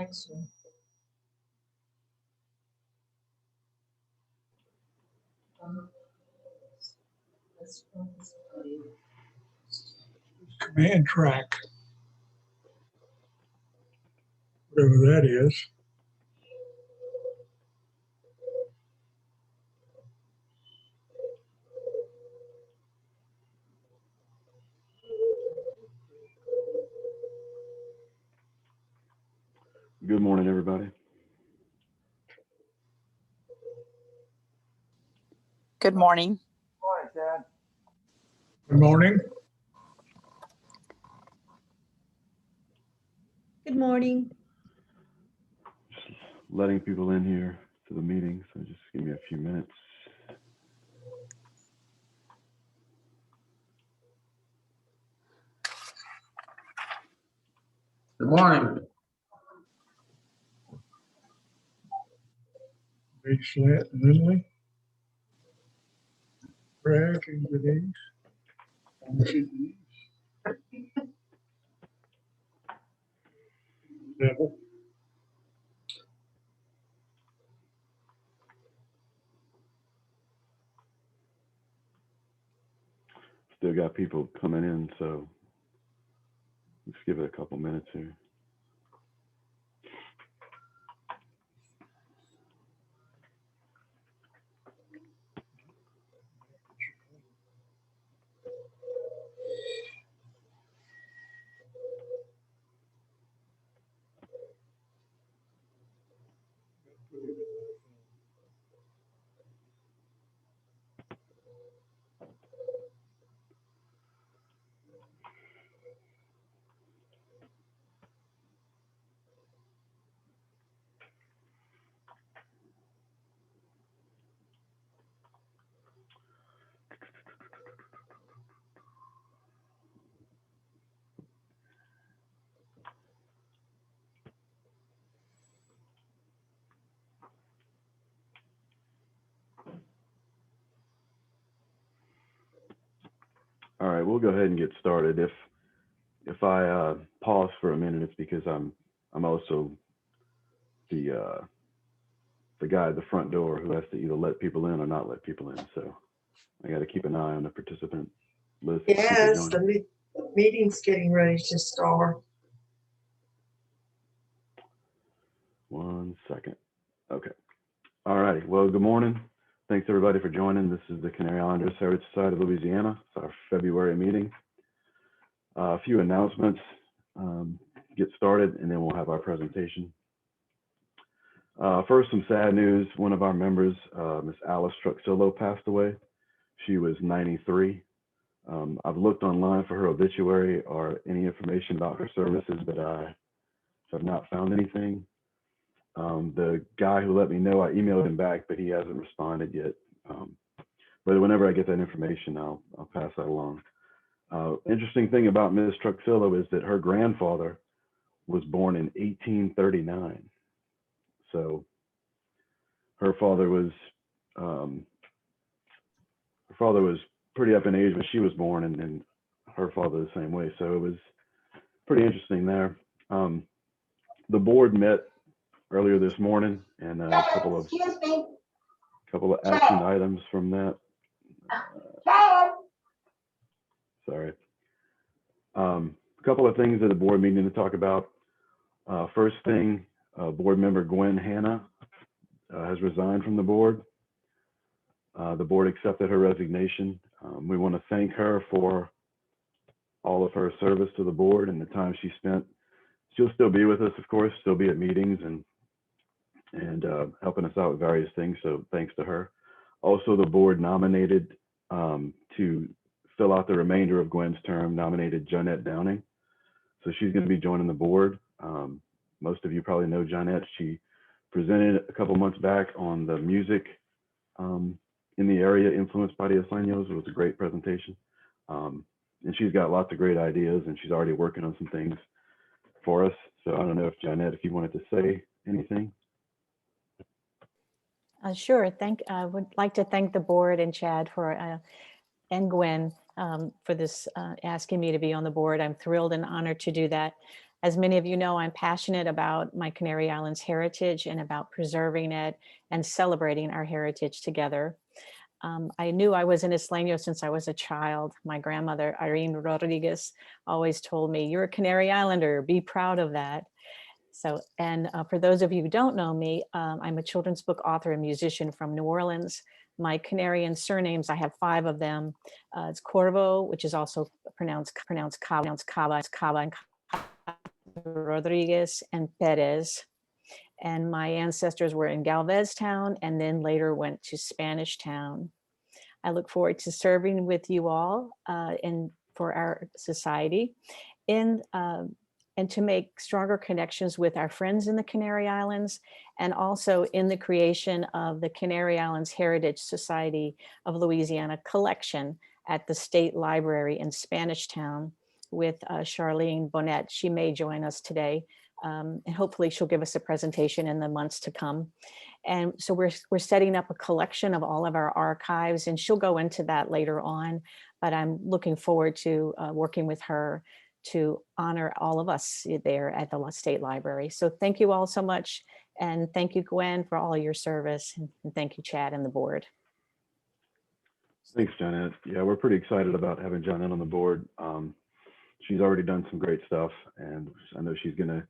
Excellent. Command track, whatever that is. Good morning, everybody. Good morning. Morning, Chad. Good morning. Good morning. Just letting people in here to the meeting, so just give me a few minutes. Good morning. Big Slant and Lindley. Craig and Denise. Devil. Still got people coming in, so let's give it a couple minutes here. All right, we'll go ahead and get started. If I pause for a minute, it's because I'm also the guy at the front door who has to either let people in or not let people in. So I got to keep an eye on the participant list. Yes, the meeting's getting ready to start. 1 second. Okay. All righty. Well, good morning. Thanks everybody for joining. This is the Canary Islanders Heritage Society of Louisiana. It's our February meeting. A few announcements. Get started, and then we'll have our presentation. First, some sad news. One of our members, Miss Alice Truxillo, passed away. She was 93. I've looked online for her obituary or any information about her services, but I have not found anything. The guy who let me know, I emailed him back, but he hasn't responded yet. But whenever I get that information, I'll pass that along. Interesting thing about Ms. Truxillo is that her grandfather was born in 1839. So her father was pretty up in age when she was born, and her father the same way. So it was pretty interesting there. The board met earlier this morning, and a couple of action items from that. Sorry. A couple of things at the board meeting to talk about. First thing, board member Gwen Hanna has resigned from the board. The board accepted her resignation. We want to thank her for all of her service to the board and the time she spent. She'll still be with us, of course, still be at meetings and helping us out with various things. So thanks to her. Also, the board nominated to fill out the remainder of Gwen's term, nominated Jonette Downing. So she's going to be joining the board. Most of you probably know Jonette. She presented a couple months back on the music in the area influenced by the Isleños. It was a great presentation. And she's got lots of great ideas, and she's already working on some things for us. So I don't know if Jonette, if you wanted to say anything. Sure. I would like to thank the board and Chad and Gwen for this asking me to be on the board. I'm thrilled and honored to do that. As many of you know, I'm passionate about my Canary Islands heritage and about preserving it and celebrating our heritage together. I knew I was an Isleño since I was a child. My grandmother, Irene Rodriguez, always told me, "You're a Canary Islander, be proud of that." So, and for those of you who don't know me, I'm a children's book author and musician from New Orleans. My Canarian surnames, I have 5 of them. It's Corvo, which is also pronounced Cava, and Rodriguez, and Perez. And my ancestors were in Galvez Town and then later went to Spanish Town. I look forward to serving with you all and for our society and to make stronger connections with our friends in the Canary Islands, and also in the creation of the Canary Islands Heritage Society of Louisiana collection at the State Library in Spanish Town with Charlene Bonnet. She may join us today, and hopefully she'll give us a presentation in the months to come. And so we're setting up a collection of all of our archives, and she'll go into that later on, but I'm looking forward to working with her to honor all of us there at the State Library. So thank you all so much. And thank you, Gwen, for all of your service. And thank you, Chad and the board. Thanks, Janet. Yeah, we're pretty excited about having Janet on the board. She's already done some great stuff, and I know she's going to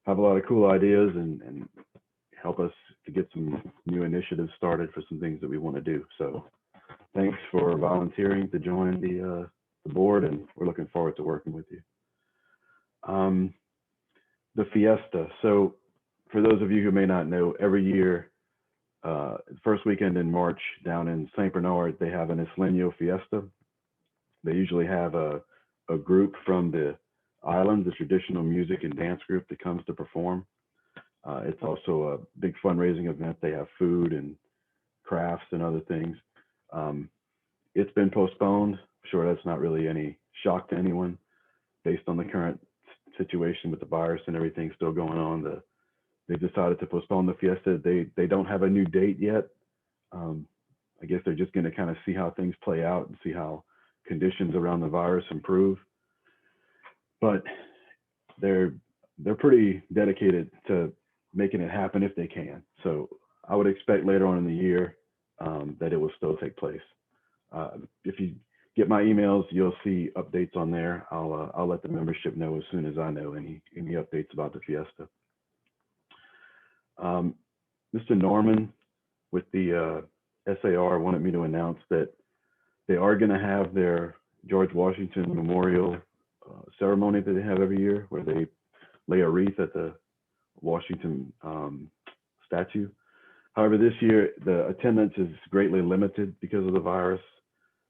have a lot of cool ideas and help us to get some new initiatives started for some things that we want to do. So thanks for volunteering to join the board, and we're looking forward to working with you. The fiesta. So for those of you who may not know, every year, first weekend in March down in St. Bernard, they have an Isleño fiesta. They usually have a group from the island, the traditional music and dance group that comes to perform. It's also a big fundraising event. They have food and crafts and other things. It's been postponed. I'm sure that's not really any shock to anyone based on the current situation with the virus and everything still going on. They decided to postpone the fiesta. They don't have a new date yet. I guess they're just going to kind of see how things play out and see how conditions around the virus improve. But they're pretty dedicated to making it happen if they can. So I would expect later on in the year that it will still take place. If you get my emails, you'll see updates on there. I'll let the membership know as soon as I know any updates about the fiesta. Mr. Norman with the SAR wanted me to announce that they are going to have their George Washington Memorial ceremony that they have every year, where they lay a wreath at the Washington statue. However, this year the attendance is greatly limited because of the virus.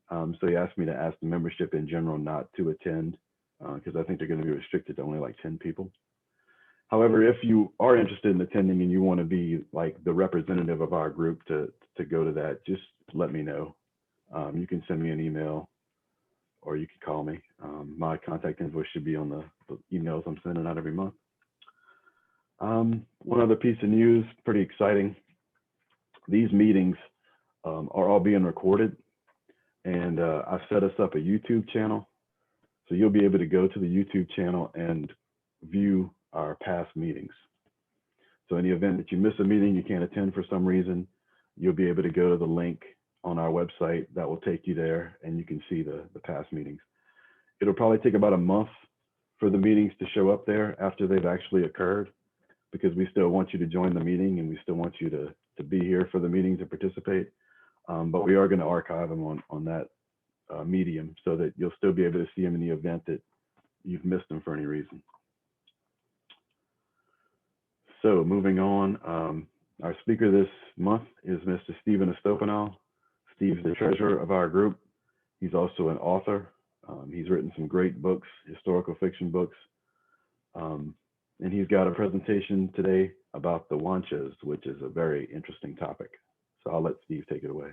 So he asked me to ask the membership in general not to attend because I think they're going to be restricted to only like 10 people. However, if you are interested in attending and you want to be like the representative of our group to go to that, just let me know. You can send me an email or you can call me. My contact info should be on the emails I'm sending out every month. One other piece of news, pretty exciting. These meetings are all being recorded, and I've set us up a YouTube channel. So you'll be able to go to the YouTube channel and view our past meetings. So in the event that you miss a meeting, you can't attend for some reason, you'll be able to go to the link on our website that will take you there, and you can see the past meetings. It'll probably take about a month for the meetings to show up there after they've actually occurred, because we still want you to join the meeting and we still want you to be here for the meetings and participate. But we are going to archive them on that medium so that you'll still be able to see them in the event that you've missed them for any reason. So moving on, our speaker this month is Mr. Stephen Estopanel. Steve's the treasurer of our group. He's also an author. He's written some great books, historical fiction books. And he's got a presentation today about the Wanchas, which is a very interesting topic. So I'll let Steve take it away.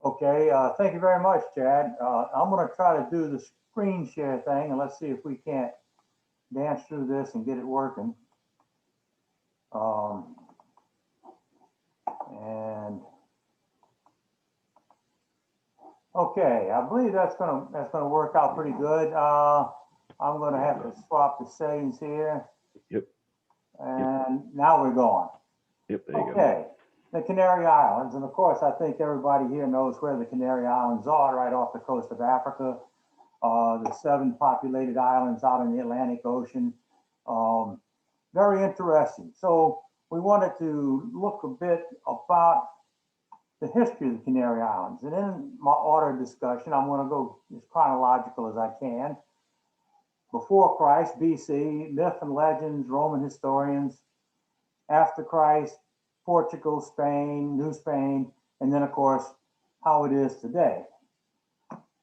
Okay, thank you very much, Chad. I'm going to try to do the screen share thing, and let's see if we can't dance through this and get it working. And okay, I believe that's gonna work out pretty good. I'm gonna have to swap the settings here. Yep. And now we're going. Yep, there you go. Okay, the Canary Islands, and of course, I think everybody here knows where the Canary Islands are, right off the coast of Africa. The 7 populated islands out in the Atlantic Ocean. Very interesting. So we wanted to look a bit about the history of the Canary Islands. And in my order of discussion, I'm going to go as chronological as I can. Before Christ, BC, myth and legends, Roman historians. After Christ, Portugal, Spain, New Spain, and then of course, how it is today.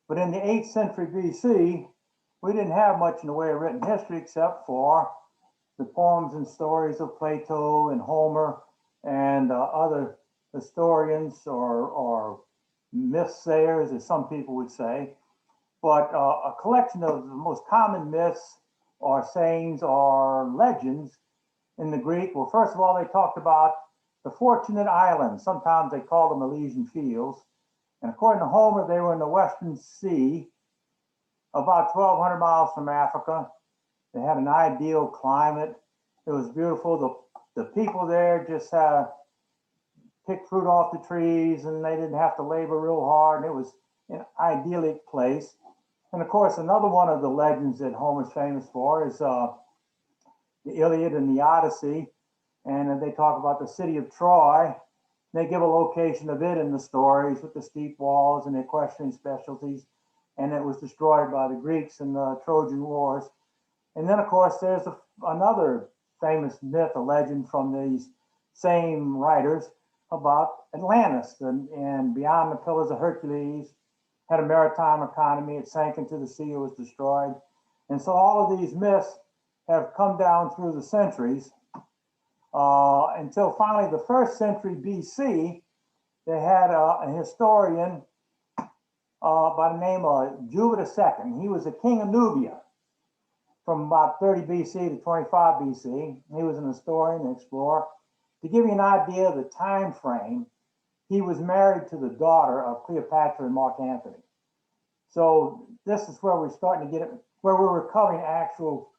But in the 8th century BC, we didn't have much in the way of written history except for the poems and stories of Plato and Homer and other historians or myth sayers, as some people would say. But a collection of the most common myths or sayings or legends in the Greek. Well, first of all, they talked about the Fortunate Islands. Sometimes they called them Elysian Fields. And according to Homer, they were in the Western Sea, about 1,200 miles from Africa. They had an ideal climate. It was beautiful. The people there just picked fruit off the trees, and they didn't have to labor real hard. And it was an idyllic place. And of course, another one of the legends that Homer's famous for is the Iliad and the Odyssey. And they talk about the city of Troy. They give a location of it in the stories with the steep walls and the equestrian specialties. And it was destroyed by the Greeks in the Trojan Wars. And then, of course, there's another famous myth, a legend from these same writers about Atlantis and beyond the Pillars of Hercules, had a maritime economy. It sank into the sea, it was destroyed. And so all of these myths have come down through the centuries until finally the 1st century BC, they had a historian by the name of Juba II. He was a king of Nubia from about 30 BC to 25 BC. He was an historian and explorer. To give you an idea of the time frame, he was married to the daughter of Cleopatra and Mark Antony. So this is where we're starting to get it, where we're recovering actual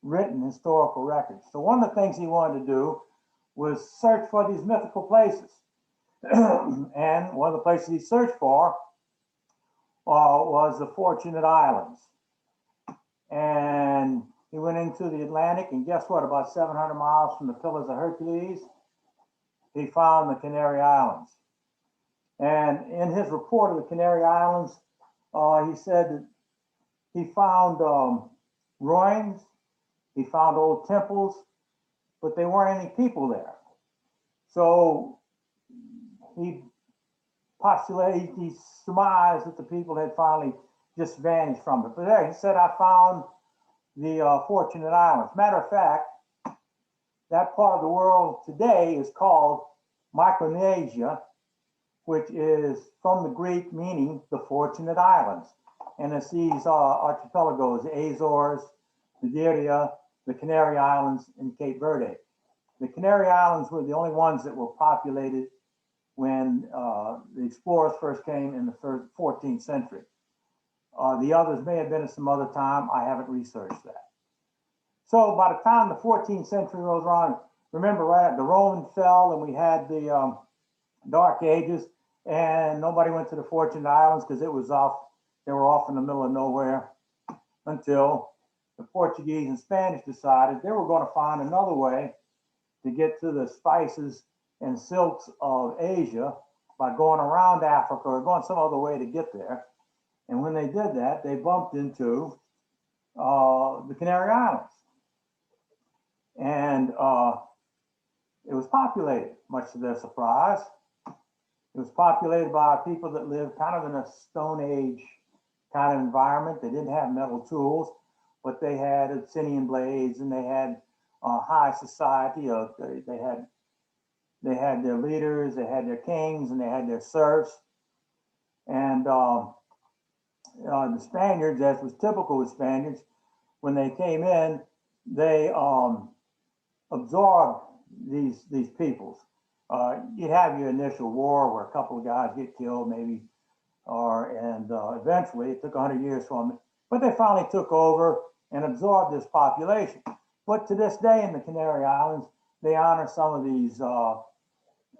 written historical records. So one of the things he wanted to do was search for these mythical places. And one of the places he searched for was the Fortunate Islands. And he went into the Atlantic, and guess what? About 700 miles from the Pillars of Hercules, he found the Canary Islands. And in his report of the Canary Islands, he said that he found ruins, he found old temples, but there weren't any people there. So he postulated, he surmised that the people had finally just vanished from it. But there, he said, I found the Fortunate Islands. Matter of fact, that part of the world today is called Micronesia, which is from the Greek meaning the Fortunate Islands. And it's these archipelagos, the Azores, Madeira, the Canary Islands, and Cape Verde. The Canary Islands were the only ones that were populated when the explorers first came in the 14th century. The others may have been at some other time. I haven't researched that. So by the time the 14th century rolls around, remember, right, the Roman fell and we had the Dark Ages, and nobody went to the Fortunate Islands because it was off, they were off in the middle of nowhere, until the Portuguese and Spanish decided they were going to find another way to get to the spices and silks of Asia by going around Africa or going some other way to get there. And when they did that, they bumped into the Canary Islands. And it was populated, much to their surprise. It was populated by people that lived kind of in a Stone Age kind of environment. They didn't have metal tools, but they had obsidian blades, and they had high society. They had their leaders, they had their kings, and they had their serfs. And the Spaniards, as was typical with Spaniards, when they came in, they absorbed these peoples. You'd have your initial war where a couple of guys get killed, maybe, and eventually it took 100 years for them, but they finally took over, and absorb this population. But to this day in the Canary Islands, they honor some of these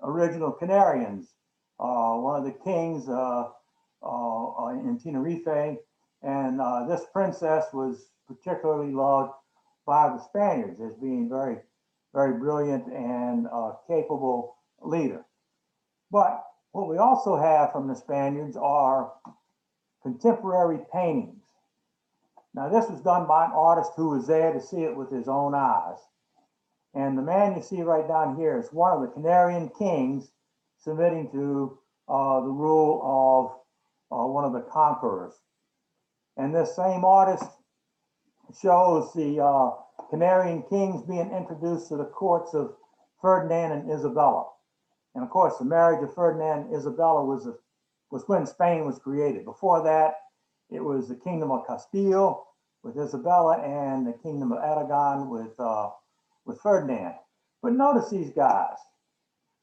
original Canarians. One of the kings in Tenerife, and this princess was particularly loved by the Spaniards as being very, very brilliant and capable leader. But what we also have from the Spaniards are contemporary paintings. Now, this was done by an artist who was there to see it with his own eyes. And the man you see right down here is one of the Canarian kings submitting to the rule of one of the conquerors. And this same artist shows the Canarian kings being introduced to the courts of Ferdinand and Isabella. And of course, the marriage of Ferdinand and Isabella was when Spain was created. Before that, it was the Kingdom of Castile with Isabella and the Kingdom of Aragon with Ferdinand. But notice these guys.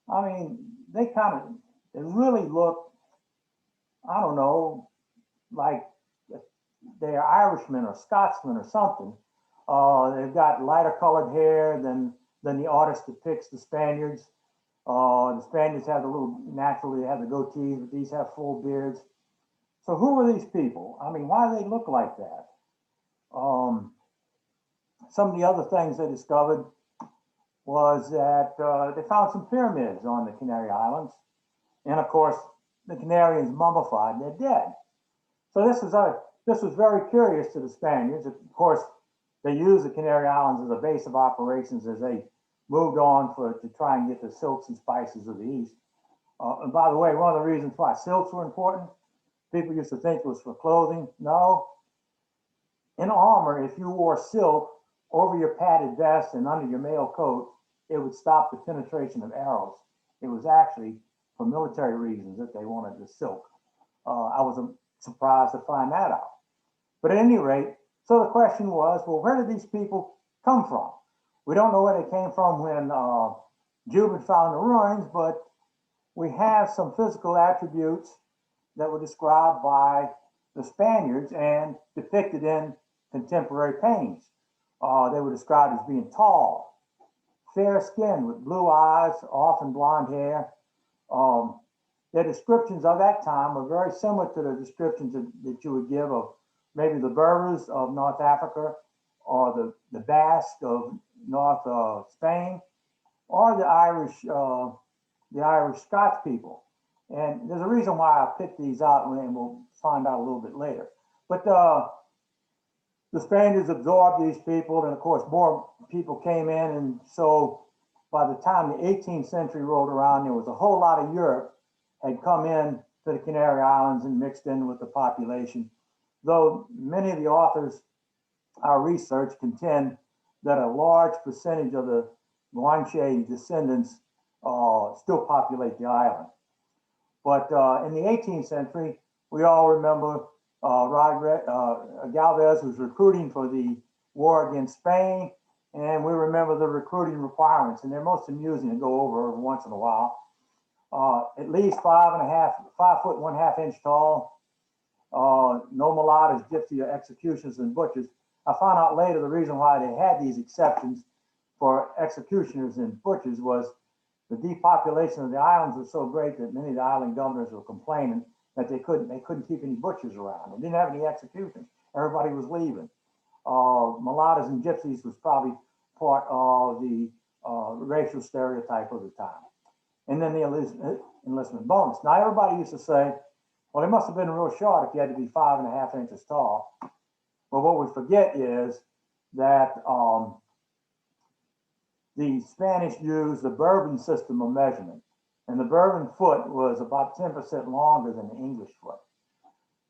I mean, they really look, I don't know, like they're Irishmen or Scotsmen or something. They've got lighter colored hair than the artist depicts the Spaniards. The Spaniards have naturally they have the goatees, but these have full beards. So who are these people? I mean, why do they look like that? Some of the other things they discovered was that they found some pyramids on the Canary Islands. And of course, the Canarians mummified, they're dead. So this was very curious to the Spaniards. Of course, they used the Canary Islands as a base of operations as they moved on to try and get the silks and spices of the East. And by the way, one of the reasons why silks were important, people used to think it was for clothing. No. In armor, if you wore silk over your padded vest and under your mail coat, it would stop the penetration of arrows. It was actually for military reasons that they wanted the silk. I was surprised to find that out. But at any rate, so the question was, well, where did these people come from? We don't know where they came from when Jubin found the ruins, but we have some physical attributes that were described by the Spaniards and depicted in contemporary paintings. They were described as being tall, fair skinned with blue eyes, often blonde hair. Their descriptions of that time are very similar to the descriptions that you would give of maybe the Berbers of North Africa, or the Basque of North Spain, or the Irish Scots people. And there's a reason why I picked these out, and we'll find out a little bit later. But the Spaniards absorbed these people, and of course, more people came in. And so by the time the 18th century rolled around, there was a whole lot of Europe had come in to the Canary Islands and mixed in with the population. Though many of the authors, our research, contend that a large percentage of the Guanche descendants still populate the island. But in the 18th century, we all remember Galvez was recruiting for the war against Spain, and we remember the recruiting requirements, and they're most amusing to go over once in a while. At least 5 foot 1/2 inch tall, no mulattoes, gypsy, or executioners and butchers. I found out later the reason why they had these exceptions for executioners and butchers was the depopulation of the islands was so great that many of the island governors were complaining that they couldn't keep any butchers around. They didn't have any executions. Everybody was leaving. Mulattoes and gypsies was probably part of the racial stereotype of the time. And then the enlistment bonus. Now everybody used to say, well, it must have been real short if you had to be 5.5 inches tall. But what we forget is that the Spanish used the Bourbon system of measurement. And the Bourbon foot was about 10% longer than the English foot.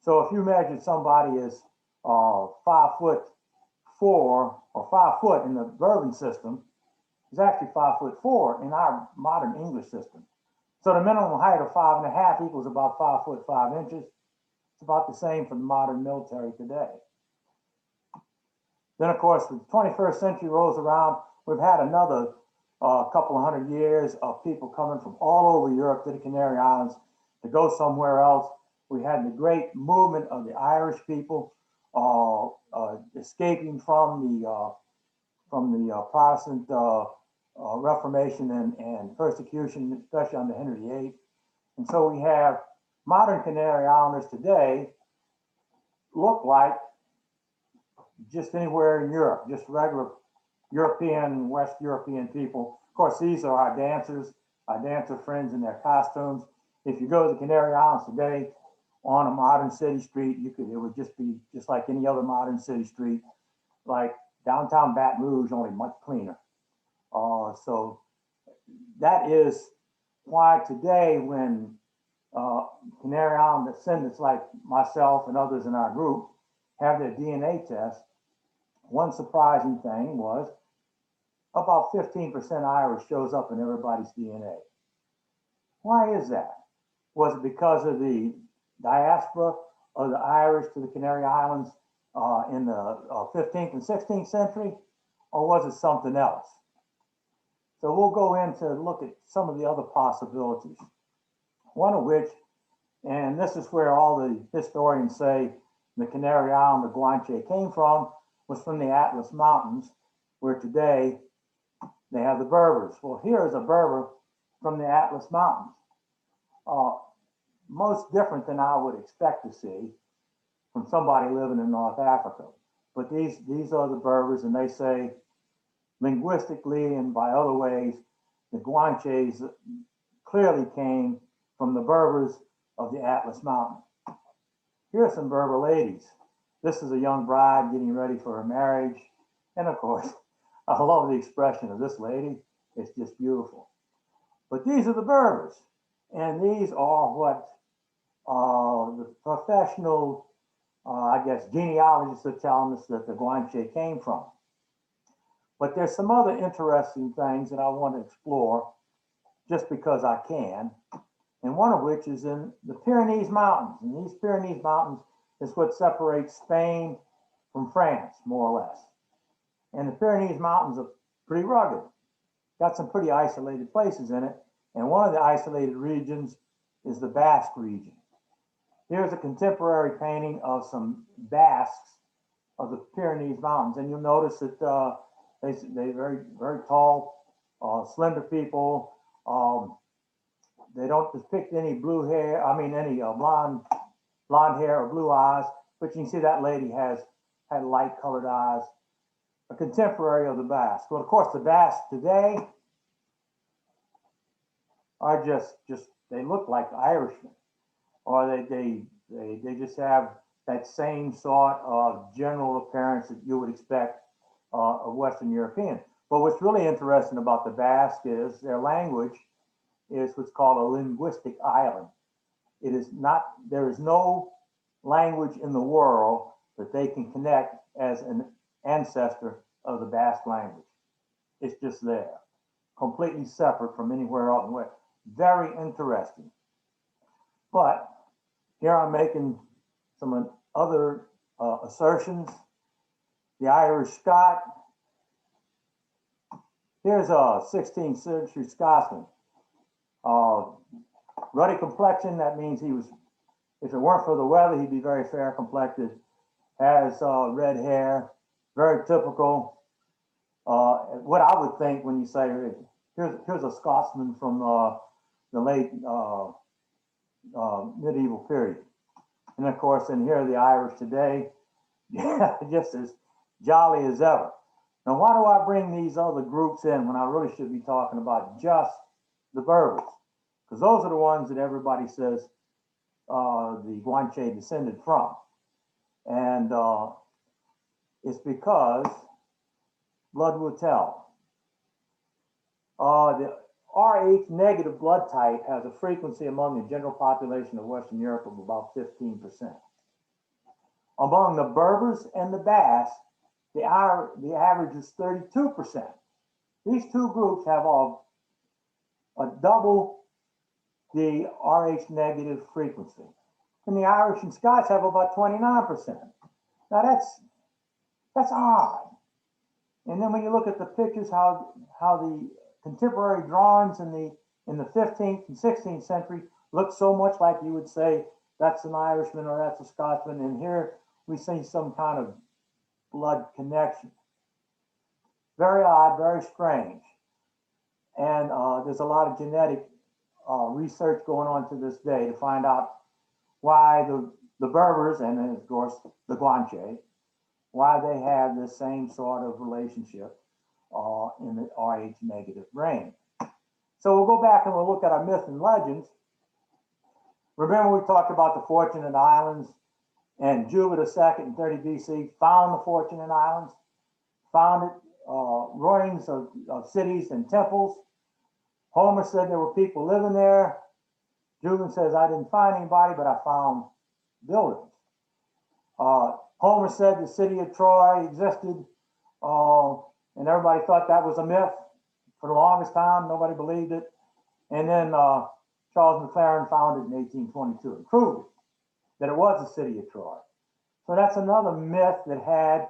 So if you measured somebody as 5'4" or 5 foot in the Bourbon system, it's actually 5'4" in our modern English system. So the minimum height of 5.5 equals about 5 foot 5 inches. It's about the same for the modern military today. Then, of course, the 21st century rolls around. We've had another couple of hundred years of people coming from all over Europe to the Canary Islands to go somewhere else. We had the great movement of the Irish people escaping from the Protestant Reformation and persecution, especially under Henry VIII. And so we have modern Canary Islanders today look like just anywhere in Europe, just regular European, West European people. Of course, these are our dancer friends in their costumes. If you go to the Canary Islands today on a modern city street, it would just be just like any other modern city street, like downtown Baton Rouge, only much cleaner. So that is why today, when Canary Island descendants like myself and others in our group have their DNA test, one surprising thing was about 15% Irish shows up in everybody's DNA. Why is that? Was it because of the diaspora of the Irish to the Canary Islands in the 15th and 16th century, or was it something else? So we'll go in to look at some of the other possibilities. One of which, and this is where all the historians say the Canary Island, the Guanche, came from, was from the Atlas Mountains, where today they have the Berbers. Well, here is a Berber from the Atlas Mountains. Most different than I would expect to see from somebody living in North Africa. But these are the Berbers, and they say linguistically and by other ways, the Guanches clearly came from the Berbers of the Atlas Mountain. Here are some Berber ladies. This is a young bride getting ready for her marriage. And of course, I love the expression of this lady. It's just beautiful. But these are the Berbers. And these are what the professional, I guess, genealogists are telling us that the Guanche came from. But there's some other interesting things that I want to explore just because I can. And one of which is in the Pyrenees Mountains. And these Pyrenees Mountains is what separates Spain from France, more or less. And the Pyrenees Mountains are pretty rugged. Got some pretty isolated places in it. And one of the isolated regions is the Basque region. Here's a contemporary painting of some Basques of the Pyrenees Mountains. And you'll notice that they're very, very tall, slender people. They don't depict any blue hair, any blonde hair or blue eyes, but you can see that lady had light colored eyes, a contemporary of the Basque. Well, of course, the Basque today are just they look like Irishmen, or they just have that same sort of general appearance that you would expect of Western European. But what's really interesting about the Basque is their language is what's called a linguistic island. It is not, there is no language in the world that they can connect as an ancestor of the Basque language. It's just there, completely separate from anywhere else. Very interesting. But here I'm making some other assertions. The Irish Scot. Here's a 16th century Scotsman. Ruddy complexion, that means he was, if it weren't for the weather, he'd be very fair complected. Has red hair, very typical. What I would think when you say, here's a Scotsman from the late medieval period. And of course, in here, the Irish today, just as jolly as ever. Now, why do I bring these other groups in when I really should be talking about just the Berbers? Because those are the ones that everybody says the Guanche descended from. And it's because blood will tell. The Rh negative blood type has a frequency among the general population of Western Europe of about 15%. Among the Berbers and the Basques, the average is 32%. These two groups have a double the Rh negative frequency. And the Irish and Scots have about 29%. Now that's odd. And then when you look at the pictures, how the contemporary drawings in the 15th and 16th century look so much like you would say that's an Irishman or that's a Scotsman. And here we see some kind of blood connection. Very odd, very strange. And there's a lot of genetic research going on to this day to find out why the Berbers and then of course the Guanche, why they have this same sort of relationship in the Rh negative brain. So we'll go back and we'll look at our myths and legends. Remember we talked about the Fortunate Islands, and Juba II in 30 BC found the Fortunate Islands, founded ruins of cities and temples. Homer said there were people living there. Juba says, I didn't find anybody, but I found buildings. Homer said the city of Troy existed, and everybody thought that was a myth. For the longest time, nobody believed it. And then Charles McLaren found it in 1822 and proved it, that it was the city of Troy. So that's another myth that had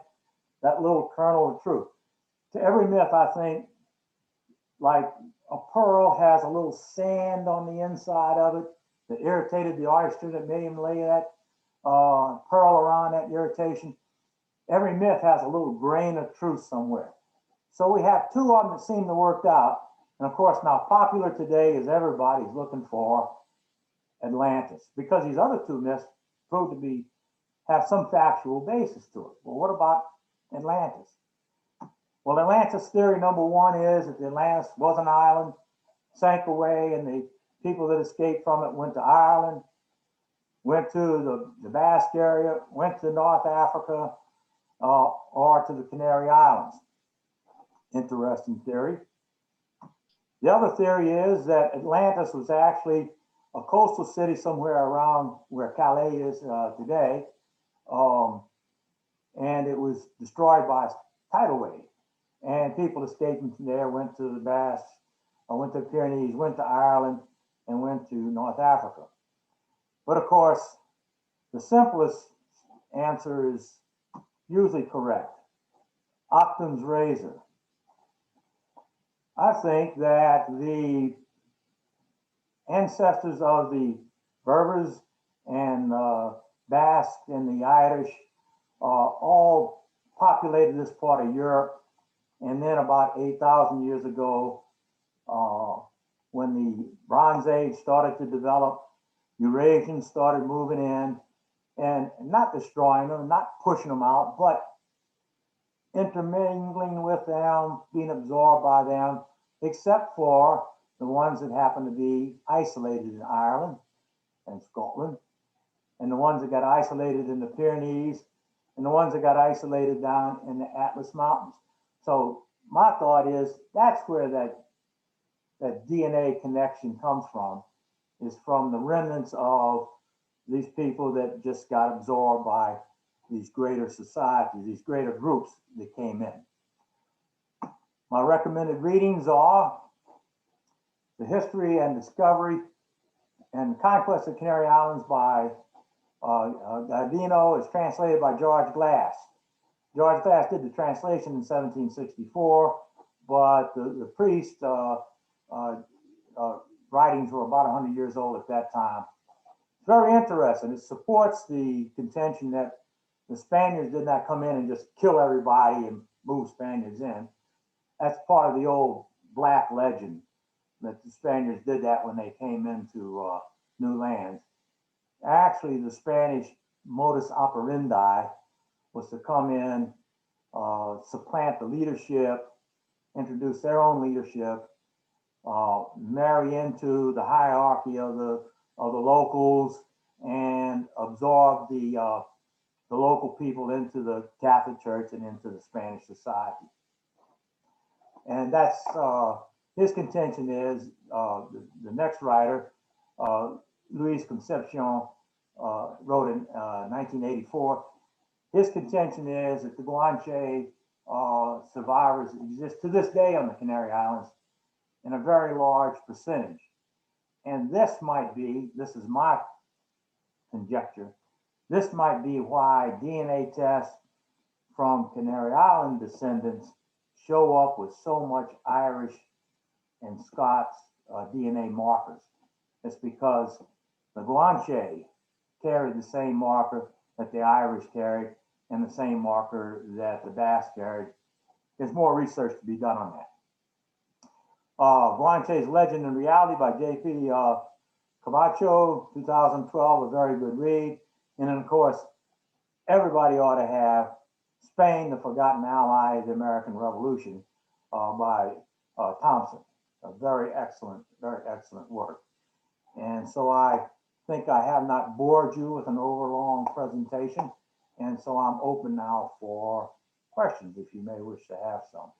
that little kernel of truth. To every myth, I think, like a pearl has a little sand on the inside of it that irritated the oyster that made him lay that pearl around that irritation. Every myth has a little grain of truth somewhere. So we have two of them that seem to work out. And of course, now popular today is everybody's looking for Atlantis, because these other two myths prove to have some factual basis to it. Well, what about Atlantis? Well, Atlantis theory number one is that Atlantis was an island, sank away, and the people that escaped from it went to Ireland, went to the Basque area, went to North Africa, or to the Canary Islands. Interesting theory. The other theory is that Atlantis was actually a coastal city somewhere around where Calais is today, and it was destroyed by a tidal wave. And people escaping from there went to the Basque, went to the Pyrenees, went to Ireland, and went to North Africa. But of course, the simplest answer is usually correct. Occam's razor. I think that the ancestors of the Berbers and Basque and the Irish all populated this part of Europe. And then about 8,000 years ago, when the Bronze Age started to develop, Eurasians started moving in and not destroying them, not pushing them out, but intermingling with them, being absorbed by them, except for the ones that happen to be isolated in Ireland and Scotland, and the ones that got isolated in the Pyrenees, and the ones that got isolated down in the Atlas Mountains. So my thought is that's where that DNA connection comes from, is from the remnants of these people that just got absorbed by these greater societies, these greater groups that came in. My recommended readings are The History and Discovery and Conquest of Canary Islands by Gardino. Is translated by George Glass. George Glass did the translation in 1764, but the priest writings were about 100 years old at that time. It's very interesting. It supports the contention that the Spaniards did not come in and just kill everybody and move Spaniards in. That's part of the old black legend that the Spaniards did that when they came into new lands. Actually, the Spanish modus operandi was to come in, supplant the leadership, introduce their own leadership, marry into the hierarchy of the locals, and absorb the local people into the Catholic Church and into the Spanish society. And that's his contention is the next writer, Luis Concepcion, wrote in 1984. His contention is that the Guanche survivors exist to this day on the Canary Islands in a very large percentage. And this is my conjecture, this might be why DNA tests from Canary Island descendants show up with so much Irish and Scots DNA markers. It's because the Guanche carried the same marker that the Irish carried, and the same marker that the bass carried. There's more research to be done on that. Guanche's Legend and Reality by J.P. Camacho, 2012, a very good read. And then, of course, everybody ought to have Spain, the Forgotten Ally, the American Revolution by Thompson. A very excellent work. And so I think I have not bored you with an overlong presentation. And so I'm open now for questions if you may wish to have some.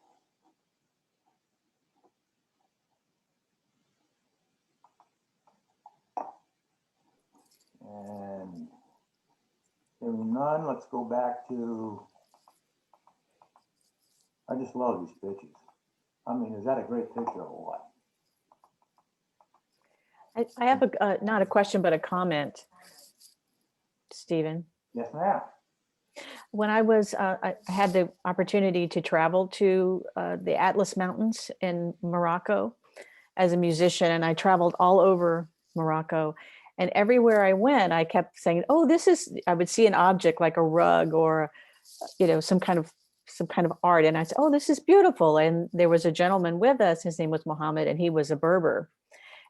And hearing none, let's go back to, I just love these pictures. I mean, is that a great picture or what? I have not a question, but a comment, Stephen. Yes, ma'am. When I was, I had the opportunity to travel to the Atlas Mountains in Morocco as a musician, and I traveled all over Morocco. And everywhere I went, I kept saying, "Oh, this is." I would see an object like a rug or, some kind of art, and I said, "Oh, this is beautiful." And there was a gentleman with us. His name was Mohammed, and he was a Berber.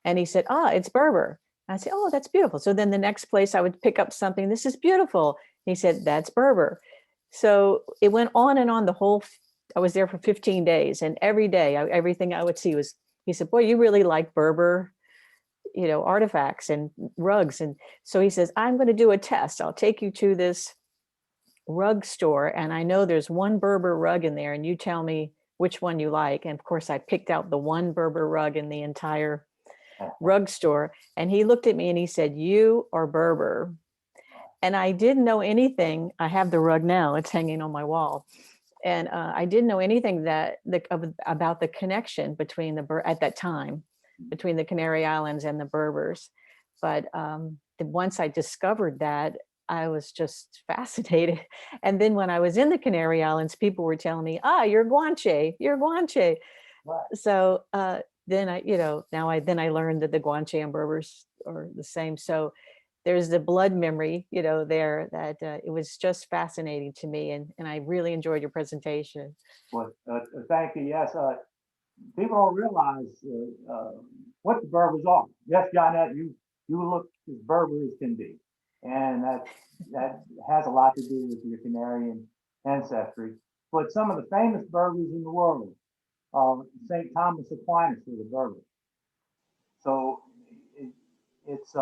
And he said, "Ah, it's Berber." I said, "Oh, that's beautiful." So then the next place I would pick up something. "This is beautiful." He said, "That's Berber." So it went on and on I was there for 15 days, and every day, everything I would see was, he said, "Boy, you really like Berber, artifacts and rugs." And so he says, "I'm going to do a test. I'll take you to this rug store, and I know there's one Berber rug in there, and you tell me which one you like." And of course, I picked out the one Berber rug in the entire rug store. And he looked at me and he said, "You are Berber." And I didn't know anything. I have the rug now, it's hanging on my wall. And I didn't know anything about the connection between at that time, between the Canary Islands and the Berbers. But once I discovered that, I was just fascinated. And then when I was in the Canary Islands, people were telling me, "Ah, you're Guanche, you're Guanche." Right. So then I learned that the Guanche and Berbers are the same. So there's the blood memory, there, that it was just fascinating to me. And I really enjoyed your presentation. Well, thank you. Yes, people don't realize what the Berbers are. Yes, Johnette, you look as Berber as can be. And that has a lot to do with your Canarian ancestry. But some of the famous Berbers in the world, St. Thomas Aquinas was a Berber. So it's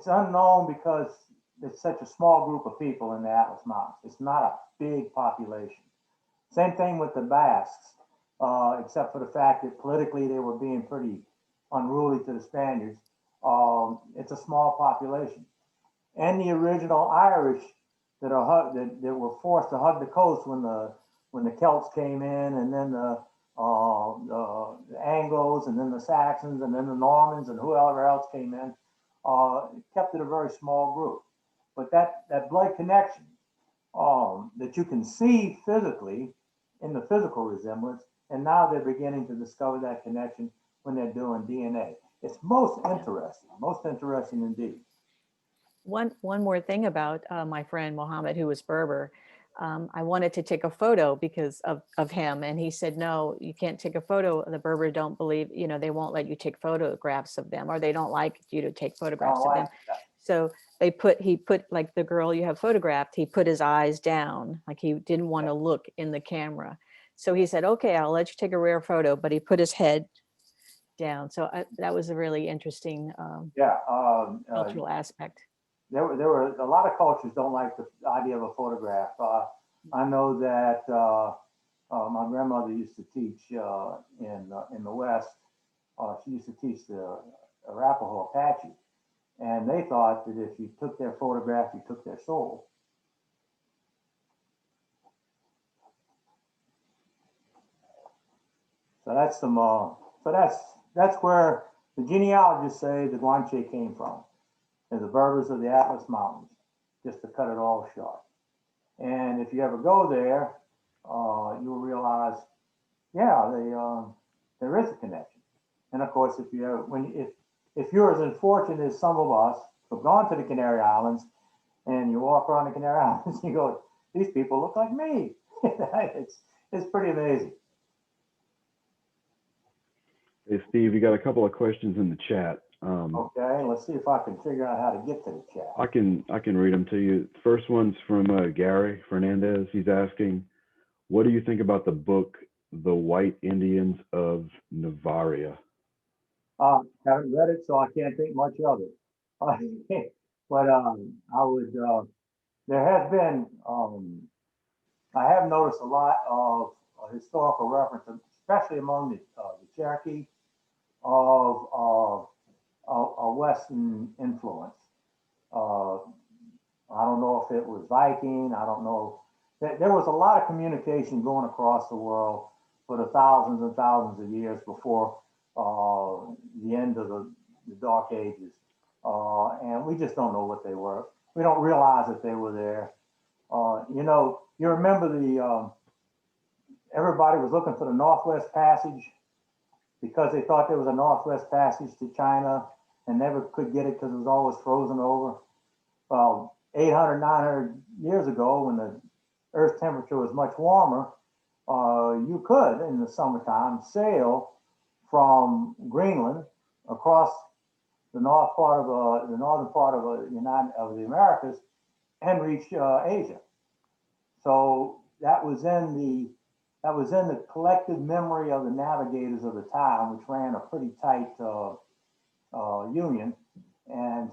unknown because it's such a small group of people in the Atlas Mountains. It's not a big population. Same thing with the Basques, except for the fact that politically they were being pretty unruly to the Spaniards. It's a small population. And the original Irish that were forced to hug the coast when the Celts came in, and then the Anglos, and then the Saxons, and then the Normans, and whoever else came in, kept it a very small group. But that blood connection that you can see physically in the physical resemblance, and now they're beginning to discover that connection when they're doing DNA. It's most interesting indeed. One more thing about my friend Mohammed, who was Berber. I wanted to take a photo because of him. And he said, "No, you can't take a photo. The Berber don't believe, they won't let you take photographs of them, or they don't like you to take photographs of them." So he put like the girl you have photographed, he put his eyes down, like he didn't want to look in the camera. So he said, "Okay, I'll let you take a rare photo," but he put his head down. So that was a really interesting cultural aspect. There were a lot of cultures don't like the idea of a photograph. I know that my grandmother used to teach in the West. She used to teach the Arapaho Apache, and they thought that if you took their photograph, you took their soul. So that's where the genealogists say the Guanche came from. And the Berbers of the Atlas Mountains, just to cut it all short. And if you ever go there, you'll realize, there is a connection. And of course, if you're as unfortunate as some of us who've gone to the Canary Islands and you walk around the Canary Islands, you go, these people look like me. It's pretty amazing. Hey, Steve, you got a couple of questions in the chat. Okay, let's see if I can figure out how to get to the chat. I can read them to you. First one's from Gary Fernandez. He's asking, what do you think about the book, The White Indians of Navaria? Haven't read it, so I can't think much of it. But I would, there has been, I have noticed a lot of historical references, especially among the Cherokee, of a Western influence. I don't know if it was Viking. I don't know. There was a lot of communication going across the world for the thousands and thousands of years before the end of the Dark Ages. And we just don't know what they were. We don't realize that they were there. You know, you remember everybody was looking for the Northwest Passage because they thought there was a Northwest Passage to China and never could get it because it was always frozen over. Well, 800, 900 years ago, when the Earth's temperature was much warmer, you could, in the summertime, sail from Greenland across the northern part of the Americas and reach Asia. So that was in the collective memory of the navigators of the time, which ran a pretty tight union. And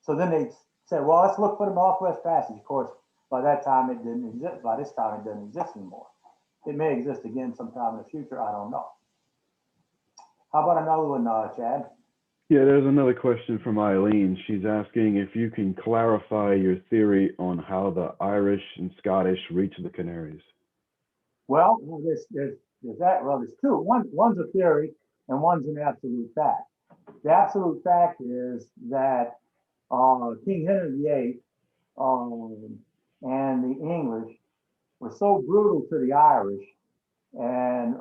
so then they said, well, let's look for the Northwest Passage. Of course, by that time it didn't exist. By this time it doesn't exist anymore. It may exist again sometime in the future. I don't know. How about another one, Chad? Yeah, there's another question from Eileen. She's asking if you can clarify your theory on how the Irish and Scottish reached the Canaries. Well, there's that. Well, there's two. One's a theory and one's an absolute fact. The absolute fact is that King Henry VIII and the English were so brutal to the Irish, and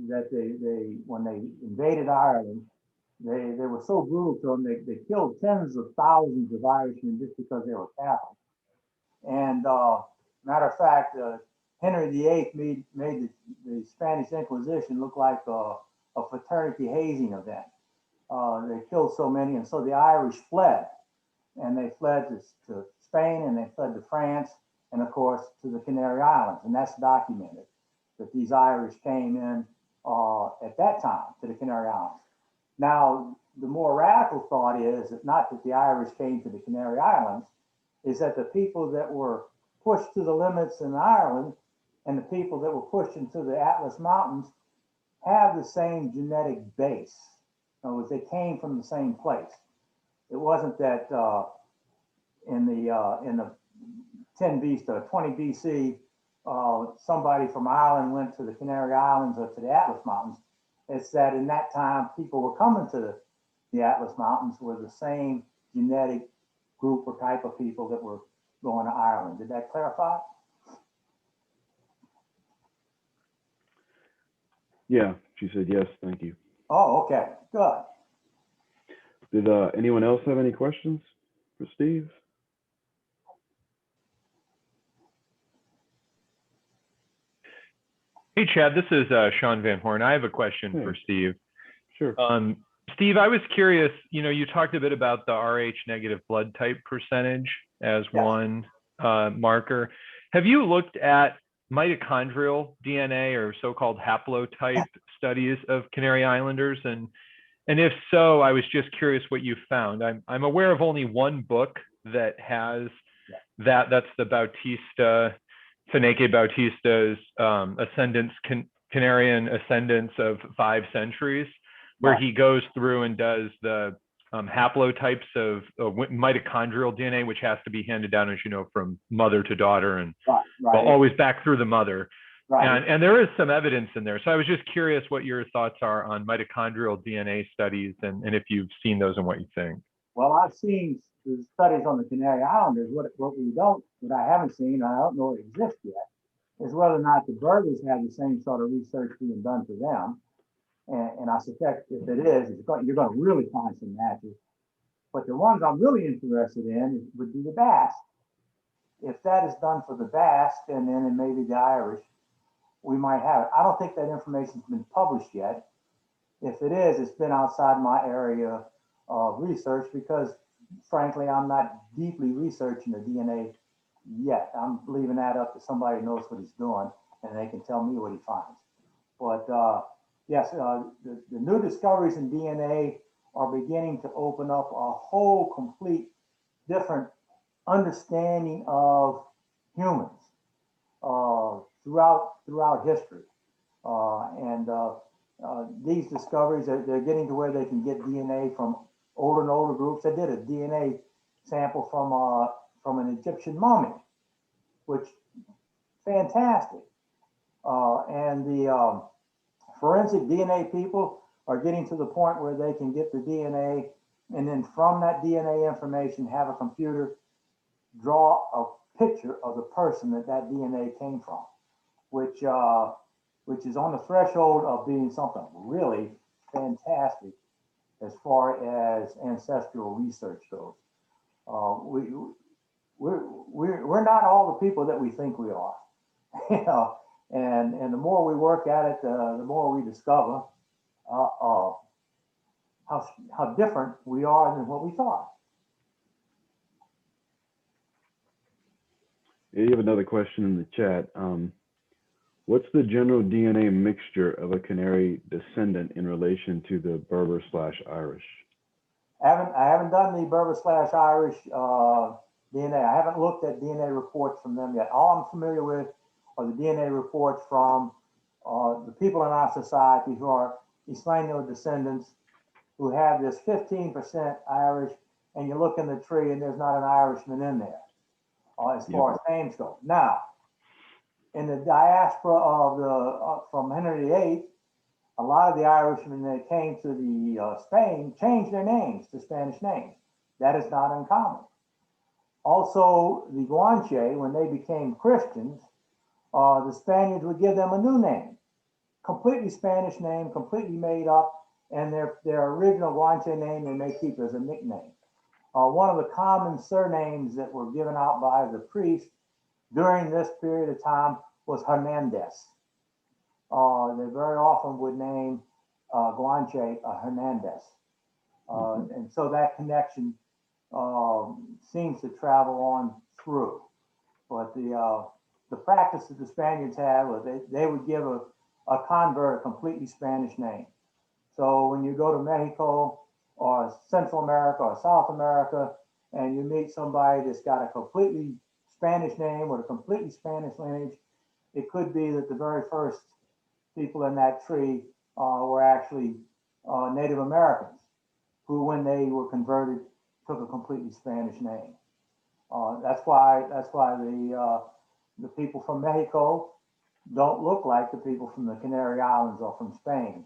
that they when they invaded Ireland, they were so brutal to them. They killed tens of thousands of Irishmen just because they were Catholic. And matter of fact, Henry VIII made the Spanish Inquisition look like a fraternity hazing event. They killed so many, and so the Irish fled. And they fled to Spain, and they fled to France, and of course to the Canary Islands. And that's documented, that these Irish came in at that time to the Canary Islands. Now, the more radical thought is that not that the Irish came to the Canary Islands, is that the people that were pushed to the limits in Ireland and the people that were pushed into the Atlas Mountains have the same genetic base. In other words, they came from the same place. It wasn't that in the 10 BC to 20 BC, somebody from Ireland went to the Canary Islands or to the Atlas Mountains. It's that in that time, people were coming to the Atlas Mountains were the same genetic group or type of people that were going to Ireland. Did that clarify? Yeah, she said yes, thank you. Oh, okay, good. Did anyone else have any questions for Steve? Hey, Chad, this is Sean Van Horn. I have a question for Steve. Sure. Steve, I was curious, you talked a bit about the Rh negative blood type percentage as one marker. Have you looked at mitochondrial DNA or so-called haplotype studies of Canary Islanders? And if so, I was just curious what you found. I'm aware of only one book that has that. That's the Bautista, Feneke Bautista's Canarian Ascendants of 5 Centuries, where he goes through and does the haplotypes of mitochondrial DNA, which has to be handed down, as you know, from mother to daughter, and well, always back through the mother. And there is some evidence in there. So I was just curious what your thoughts are on mitochondrial DNA studies, and if you've seen those and what you think. Well, I've seen the studies on the Canary Islanders. What I haven't seen, I don't know it exists yet, is whether or not the burglars have the same sort of research being done to them. And I suspect if it is, you're going to really find some matches. But the ones I'm really interested in would be the Basque. If that is done for the Basque and then maybe the Irish, we might have it. I don't think that information's been published yet. If it is, it's been outside my area of research because frankly, I'm not deeply researching the DNA yet. I'm leaving that up to somebody who knows what he's doing and they can tell me what he finds. But yes, the new discoveries in DNA are beginning to open up a whole complete different understanding of humans throughout history. These discoveries, they're getting to where they can get DNA from older and older groups. I did a DNA sample from an Egyptian mummy, which fantastic. And the forensic DNA people are getting to the point where they can get the DNA and then from that DNA information have a computer draw a picture of the person that DNA came from, which is on the threshold of being something really fantastic as far as ancestral research goes. We're not all the people that we think we are, you know, and the more we work at it, the more we discover how different we are than what we thought. You have another question in the chat. What's the general DNA mixture of a canary descendant in relation to the Berber/Irish? I haven't done the Berber/Irish DNA. I haven't looked at DNA reports from them yet. All I'm familiar with are the DNA reports from the people in our society who are Islano descendants who have this 15% Irish, and you look in the tree and there's not an Irishman in there as far as names go. Now, in the diaspora of the from Henry VIII, a lot of the Irishmen that came to the Spain changed their names to Spanish names. That is not uncommon. Also, the Guanche, when they became Christians, the Spaniards would give them a new name, completely Spanish name, completely made up, and their original Guanche name they may keep as a nickname. One of the common surnames that were given out by the priest during this period of time was Hernandez. They very often would name Guanche Hernandez. And so that connection seems to travel on through. But the practice that the Spaniards had was they would give a convert a completely Spanish name. So when you go to Mexico or Central America or South America and you meet somebody that's got a completely Spanish name with a completely Spanish lineage, it could be that the very first people in that tree were actually Native Americans who, when they were converted, took a completely Spanish name. That's why the people from Mexico don't look like the people from the Canary Islands or from Spain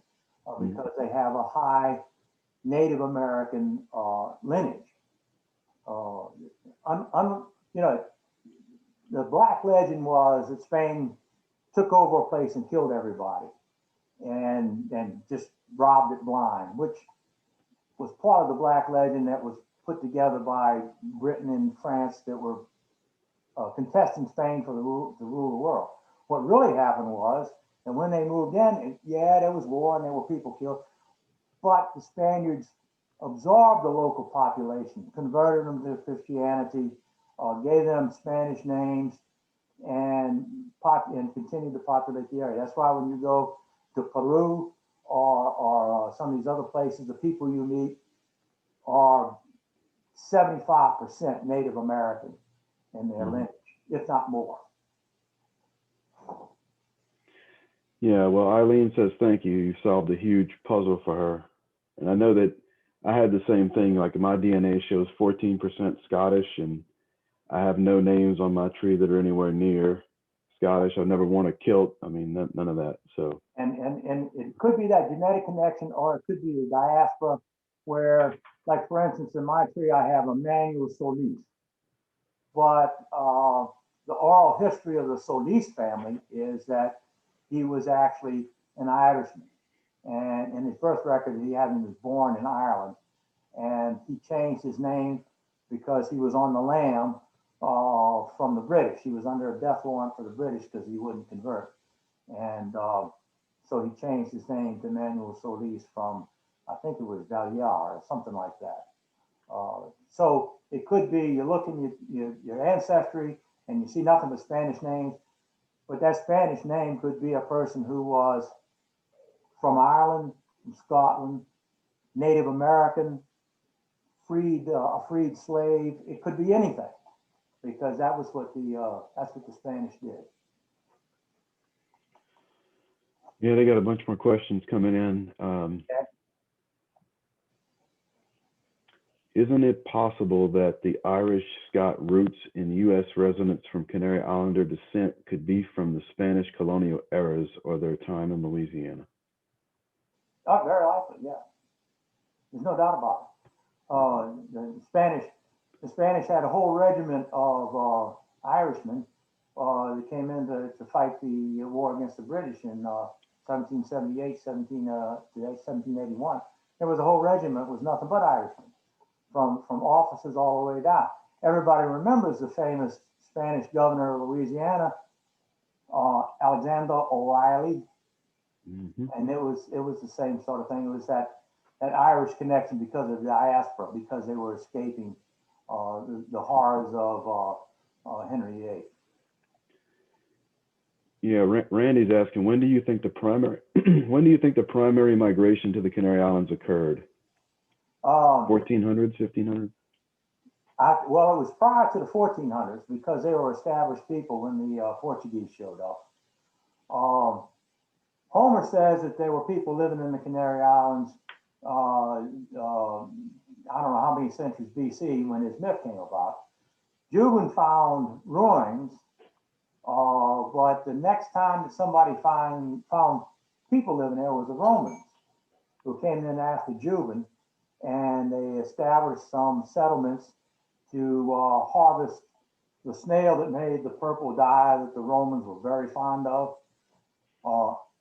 because they have a high Native American lineage. You know, the black legend was that Spain took over a place and killed everybody and just robbed it blind, which was part of the black legend that was put together by Britain and France that were contesting Spain for to rule the world. What really happened was, and when they moved in, yeah, there was war and there were people killed, but the Spaniards absorbed the local population, converted them to Christianity, gave them Spanish names, and continued to populate the area. That's why when you go to Peru or some of these other places, the people you meet are 75% Native American in their lineage, if not more. Yeah, well, Eileen says thank you. You solved a huge puzzle for her. And I know that I had the same thing. Like my DNA shows 14% Scottish, and I have no names on my tree that are anywhere near Scottish. I've never worn a kilt. I mean, none of that. So. And it could be that genetic connection, or it could be the diaspora, where, like for instance, in my tree, I have Emmanuel Solis, but the oral history of the Solis family is that he was actually an Irishman, and in his birth record, he had him was born in Ireland, and he changed his name because he was on the lam from the British. He was under a death warrant for the British because he wouldn't convert. And so he changed his name to Manuel Solis from, I think it was Valiar or something like that. So it could be you look in your ancestry and you see nothing but Spanish names, but that Spanish name could be a person who was from Ireland, from Scotland, Native American, a freed slave. It could be anything, because that was what that's what the Spanish did. Yeah, they got a bunch more questions coming in. Okay. Isn't it possible that the Irish-Scot roots in U.S. residents from Canary Islander descent could be from the Spanish colonial eras or their time in Louisiana? Oh, very likely, yeah. There's no doubt about it. The Spanish had a whole regiment of Irishmen that came in to fight the war against the British in 1778, 1781. There was a whole regiment, was nothing but Irishmen, from officers all the way down. Everybody remembers the famous Spanish governor of Louisiana, Alexander O'Reilly. Mm-hmm. And it was the same sort of thing. It was that Irish connection because of the diaspora, because they were escaping the horrors of Henry VIII. Yeah, Randy's asking, when do you think the primary migration to the Canary Islands occurred? 1400s, 1500s? Well, it was prior to the 1400s because they were established people when the Portuguese showed up. Homer says that there were people living in the Canary Islands, I don't know how many centuries BC when his myth came about. Jubin found ruins, but the next time that somebody found people living there was the Romans, who came in after Jubin, and they established some settlements to harvest the snail that made the purple dye that the Romans were very fond of.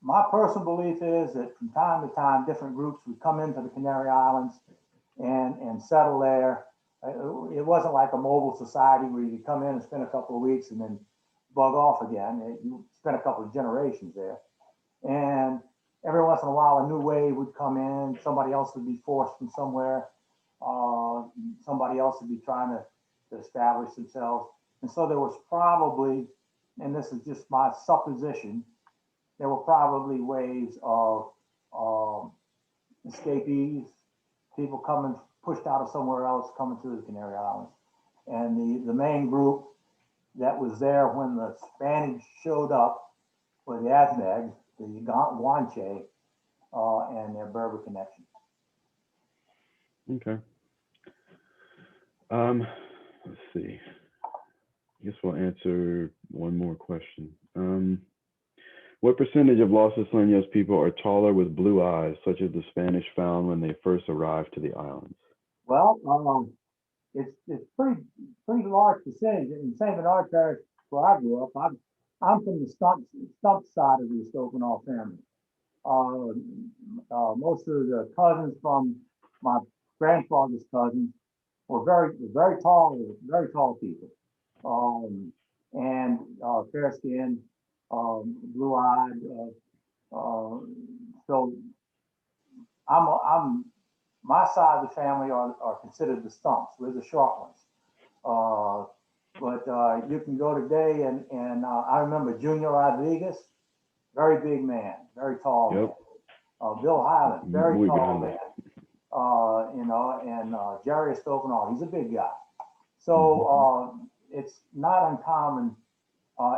My personal belief is that from time to time, different groups would come into the Canary Islands and settle there. It wasn't like a mobile society where you could come in and spend a couple of weeks and then bug off again. You spent a couple of generations there. And every once in a while, a new wave would come in. Somebody else would be forced from somewhere. Somebody else would be trying to establish themselves. And so there was probably, and this is just my supposition, there were probably waves of escapees, people coming, pushed out of somewhere else, coming to the Canary Islands. And the main group that was there when the Spanish showed up were the Aztecs, the Guanche, and their Berber connection. Okay. Let's see. I guess we'll answer one more question. What percentage of Los Isleños people are taller with blue eyes, such as the Spanish found when they first arrived to the islands? Well, it's pretty large percentage. In St. Bernard Parish, where I grew up, I'm from the stump side of the Estopanol family. Most of the cousins from my grandfather's cousins were very tall people, and fair skinned, blue eyed. So I'm my side of the family are considered the stumps. We're the short ones. But you can go today and I remember Junior Rodriguez, very big man, very tall man. Bill Highland, very tall man. And Jerry Estopanol, he's a big guy. So it's not uncommon,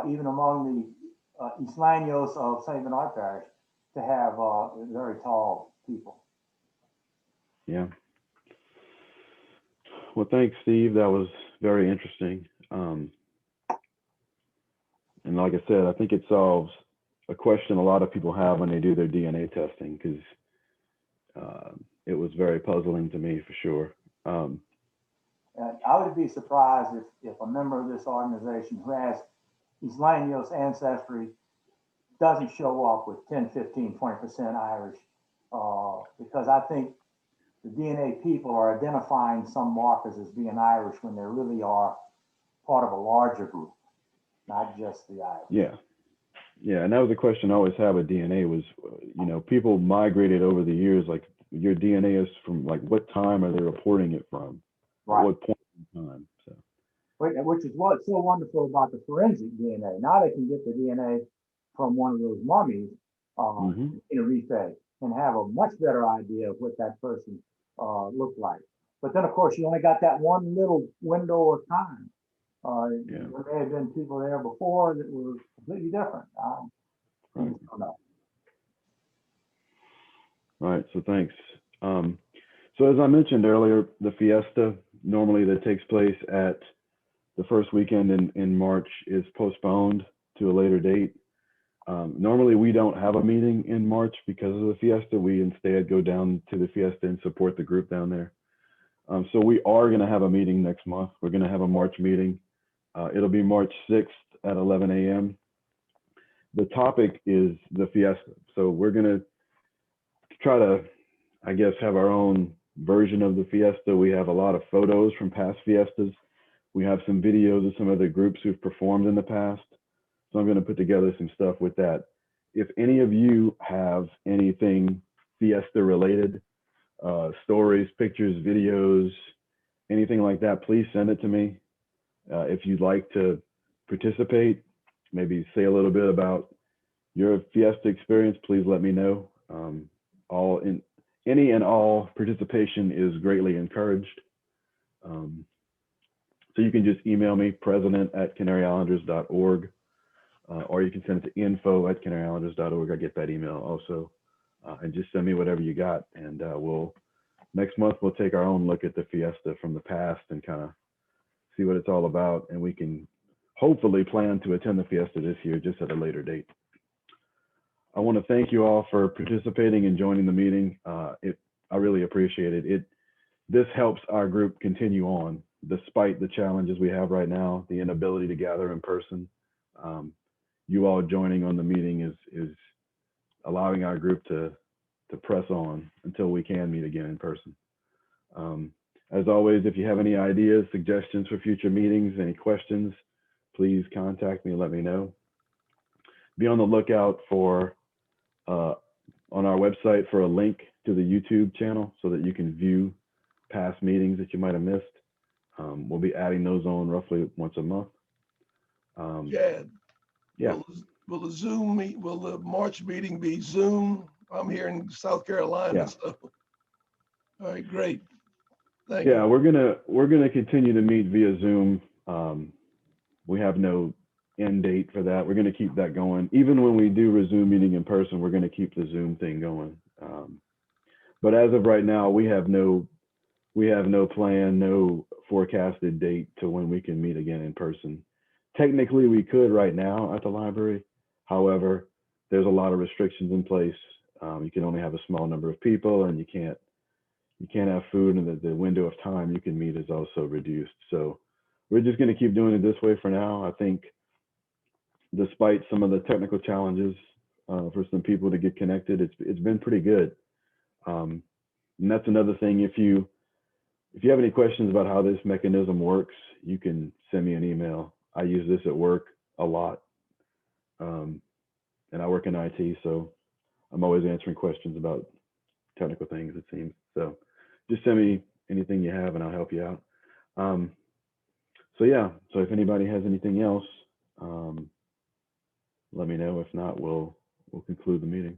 even among the Isleños of St. Bernard Parish, to have very tall people. Yeah. Well, thanks, Steve. That was very interesting. And like I said, I think it solves a question a lot of people have when they do their DNA testing, because it was very puzzling to me for sure. And I would be surprised if a member of this organization who has Isleños ancestry doesn't show up with 10, 15, 20% Irish, because I think the DNA people are identifying some markers as being Irish when they really are part of a larger group, not just the Irish. Yeah. Yeah, and that was a question I always had with DNA was, you know, people migrated over the years, like your DNA is from like what time are they reporting it from? At Right. what point in time? So Which is what's so wonderful about the forensic DNA. Now they can get the DNA from one of those mummies in a rephase and have a much better idea of what that person looked like. But then, of course, you only got that one little window of time. Yeah. There may have been people there before that were completely different. Right. I don't know. All right, so thanks. So as I mentioned earlier, the fiesta normally that takes place at the first weekend in March is postponed to a later date. Normally we don't have a meeting in March because of the fiesta. We instead go down to the fiesta and support the group down there. So we are going to have a meeting next month. We're going to have a March meeting. It'll be March 6th at 11 a.m. The topic is the fiesta. So we're going to try to, I guess, have our own version of the fiesta. We have a lot of photos from past fiestas. We have some videos of some other groups who've performed in the past. So I'm going to put together some stuff with that. If any of you have anything fiesta related, stories, pictures, videos, anything like that, please send it to me. If you'd like to participate, maybe say a little bit about your fiesta experience, please let me know. Any and all participation is greatly encouraged. So you can just email me, president@canaryislanders.org, or you can send it to info@canaryislanders.org. I get that email also. And just send me whatever you got. And next month, we'll take our own look at the fiesta from the past and kind of see what it's all about. And we can hopefully plan to attend the fiesta this year, just at a later date. I want to thank you all for participating and joining the meeting. I really appreciate it. This helps our group continue on, despite the challenges we have right now, the inability to gather in person. You all joining on the meeting is allowing our group to press on until we can meet again in person. As always, if you have any ideas, suggestions for future meetings, any questions, please contact me and let me know. Be on the lookout for on our website for a link to the YouTube channel so that you can view past meetings that you might have missed. We'll be adding those on roughly once a month. Chad, Yeah. will the March meeting be Zoom? I'm here in South Carolina. Yeah. So. All right, great. Thank Yeah, you. we're gonna continue to meet via Zoom. We have no end date for that. We're gonna keep that going. Even when we do resume meeting in person, we're gonna keep the Zoom thing going. But as of right now, we have no plan, no forecasted date to when we can meet again in person. Technically, we could right now at the library. However, there's a lot of restrictions in place. You can only have a small number of people, and you can't have food, and the window of time you can meet is also reduced. So we're just going to keep doing it this way for now. I think despite some of the technical challenges for some people to get connected, it's been pretty good. And that's another thing. If you have any questions about how this mechanism works, you can send me an email. I use this at work a lot. And I work in IT, so I'm always answering questions about technical things, it seems. So just send me anything you have and I'll help you out. So yeah, so if anybody has anything else, let me know. If not, we'll conclude the meeting.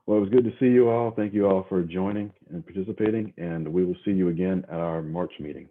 Well, it was good to see you all. Thank you all for joining and participating, and we will see you again at our March meeting.